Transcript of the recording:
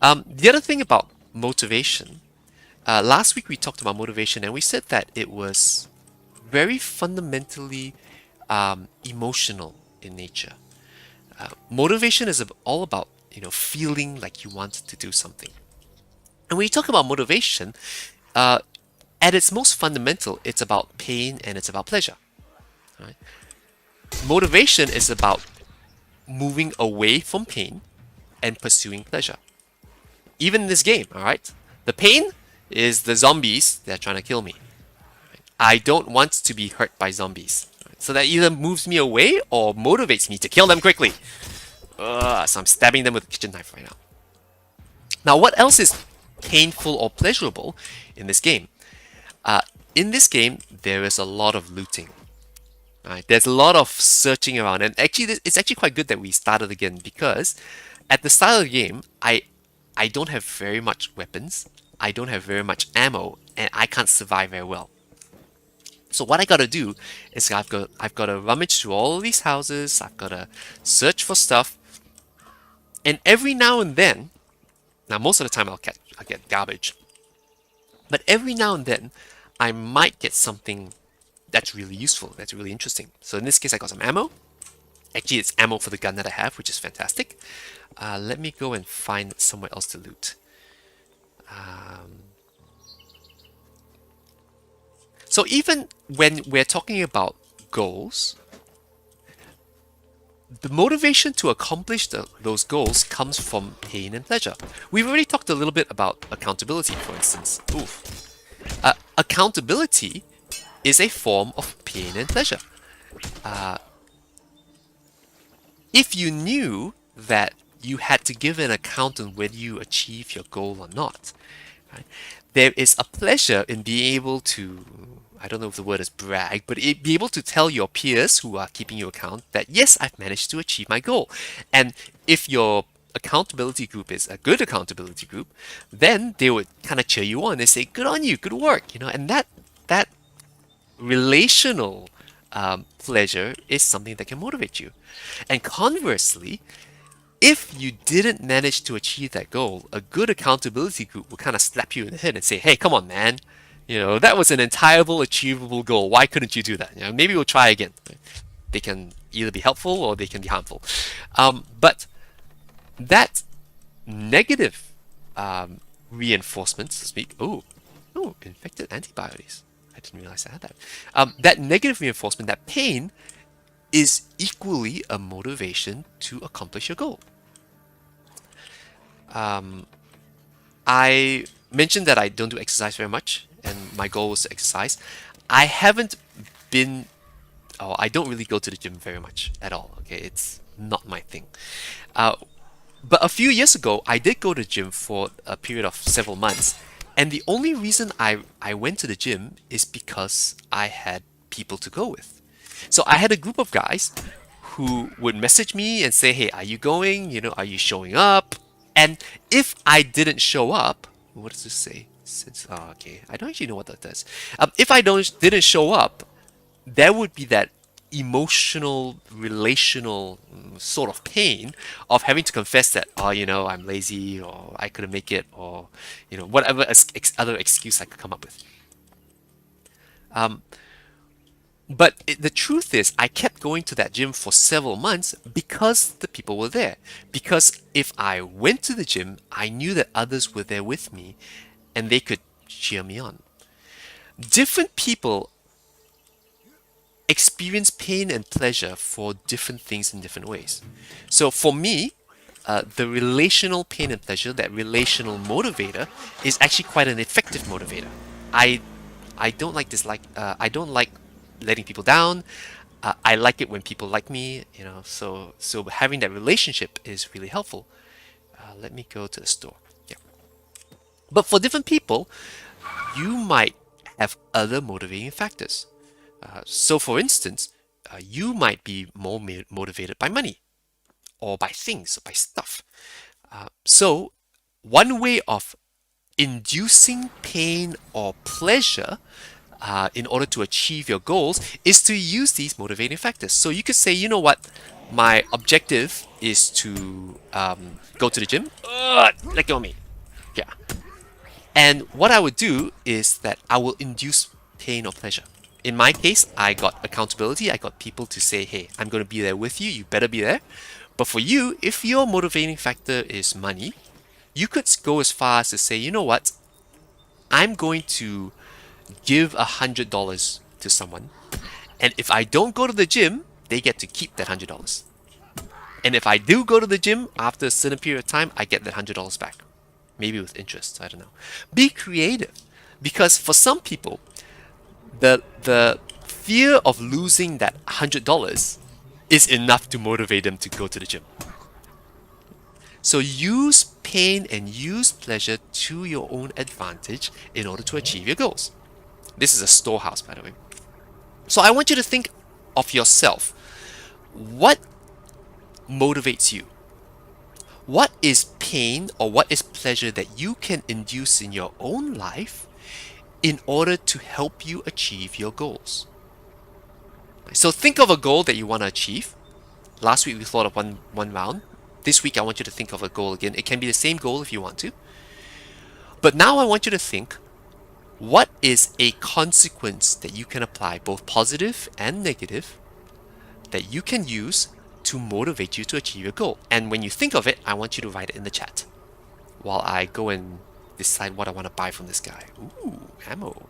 The other thing about motivation, last week we talked about motivation and we said that it was very fundamentally emotional in nature. Motivation is all about feeling like you want to do something. And when you talk about motivation, uh, at its most fundamental, it's about pain and it's about pleasure. Right? Motivation is about moving away from pain and pursuing pleasure. Even in this game, all right? The pain is the zombies that are trying to kill me. I don't want to be hurt by zombies. So that either moves me away or motivates me to kill them quickly. So I'm stabbing them with a kitchen knife right now. Now, what else is painful or pleasurable in this game? Uh, in this game, there is a lot of looting. Right? There's a lot of searching around, and actually, it's actually quite good that we started again because at the start of the game, I don't have very much weapons, I don't have very much ammo, and I can't survive very well. So what I gotta do is I've got to rummage through all of these houses. I've got to search for stuff, and every now and then, now most of the time I'll get garbage, but every now and then I might get something that's really useful, that's really interesting. So in this case, I got some ammo. Actually, it's ammo for the gun that I have, which is fantastic. Let me go and find somewhere else to loot. So even when we're talking about goals, the motivation to accomplish those goals comes from pain and pleasure. We've already talked a little bit about accountability, for instance. Accountability is a form of pain and pleasure. If you knew that you had to give an account on whether you achieve your goal or not, right, there is a pleasure in being able to, I don't know if the word is brag, but be able to tell your peers who are keeping you account that yes, I've managed to achieve my goal. And if your accountability group is a good accountability group, then they would kind of cheer you on. They say, "Good on you, good work," and that relational pleasure is something that can motivate you. And conversely, if you didn't manage to achieve that goal, a good accountability group will kind of slap you in the head and say, "Hey, come on, man. That was an entire achievable goal. Why couldn't you do that? Maybe we'll try again." They can either be helpful or they can be harmful. But that negative reinforcement, so to speak. Infected antibodies. I didn't realize I had that. That negative reinforcement, that pain, is equally a motivation to accomplish your goal. I mentioned that I don't do exercise very much, and my goal was to exercise. I haven't been, or I don't really go to the gym very much at all. Okay, it's not my thing. But a few years ago, I did go to the gym for a period of several months, and the only reason I went to the gym is because I had people to go with. So I had a group of guys who would message me and say, "Hey, are you going? Are you showing up?" And if I didn't show up, what does this say? Okay, I don't actually know what that does. If I didn't show up, there would be that emotional, relational sort of pain of having to confess that, I'm lazy or I couldn't make it or, whatever other excuse I could come up with. But the truth is, I kept going to that gym for several months because the people were there. Because if I went to the gym, I knew that others were there with me and they could cheer me on. Different people experience pain and pleasure for different things in different ways. So for me, the relational pain and pleasure, that relational motivator, is actually quite an effective motivator. I I don't like dislike. I don't like letting people down. I like it when people like me. So having that relationship is really helpful. Let me go to the store. Yeah. But for different people, you might have other motivating factors. So for instance, you might be more motivated by money or by things or by stuff. So one way of inducing pain or pleasure in order to achieve your goals is to use these motivating factors. So you could say, you know what, My objective is to go to the gym. Let go of me. Yeah. And what I would do is that I will induce pain or pleasure. In my case, I got accountability. I got people to say, hey, I'm going to be there with you. You better be there. But for you, if your motivating factor is money, you could go as far as to say, you know what? I'm going to give $100 to someone. And if I don't go to the gym, they get to keep that $100. And if I do go to the gym after a certain period of time, I get that $100 back. Maybe with interest, I don't know. Be creative. Because for some people, the fear of losing that $100 is enough to motivate them to go to the gym. So use pain and use pleasure to your own advantage in order to achieve your goals. This is a storehouse, by the way. So I want you to think of yourself. What motivates you? What is pain or what is pleasure that you can induce in your own life in order to help you achieve your goals? So think of a goal that you want to achieve. Last week we thought of one round. This week I want you to think of a goal again. It can be the same goal if you want to. But now I want you to think, what is a consequence that you can apply, both positive and negative, that you can use to motivate you to achieve your goal? And when you think of it, I want you to write it in the chat while I go and decide what I want to buy from this guy. Ooh, ammo.